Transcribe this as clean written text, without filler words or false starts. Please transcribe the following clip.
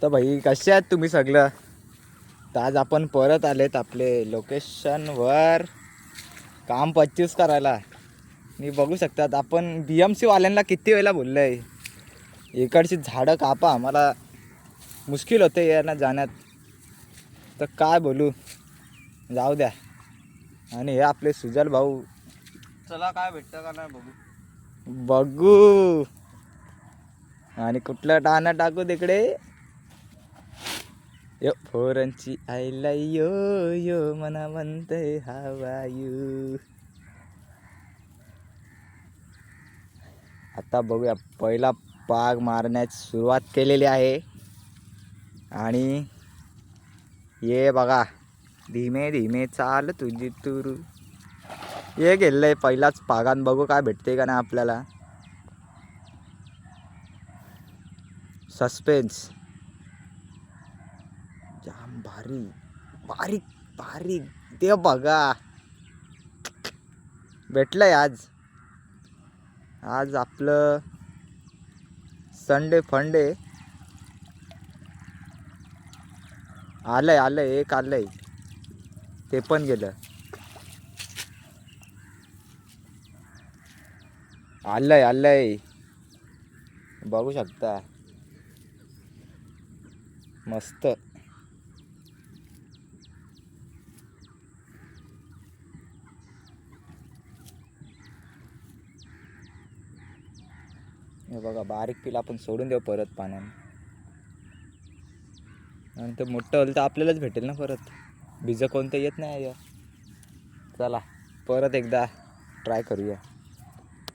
तर भाई कसे आहात तुम्ही सगळं. तर आज आपण परत आलेत आपले लोकेशनवर काम 25 करायला. मी बघू शकतात आपण BMC वाल्यांना किती वेळेला बोललो आहे इकडची झाडं कापा, आम्हाला मुश्किल होते यांना जाण्यात. तर काय बोलू, जाऊ द्या. आणि हे आपले सुजल भाऊ, चला काय भेटतं का नाही बघू. बघू. आणि कुठलं टाणं टाकू तिकडे. यो फोरांची आयला यो यो मना म्हणतंय हवा यू. आता बघूया, पहिला पाग मारण्याची सुरुवात केलेली आहे. आणि ये बघा, धीमे धीमे चाल तुझी तुरू. ये गेलंय पहिलाच पागान, बघू काय भेटते का नाही आपल्याला. सस्पेन्स जाम भारी, बारीक बारीक. ते बघा भेटलंय आज. आज आपलं संडे फंडे. आलंय आलंय, एक आलंय, ते पण गेलं. आलंय आलंय, बघू शकता. मस्त. हे बघा, बारीक पिला आपण सोडून देऊ परत पाण्याने. आणि ते मोठं होईल तर आपल्यालाच भेटेल ना परत. बीजं कोणतं येत नाही. चला परत एकदा ट्राय करूया.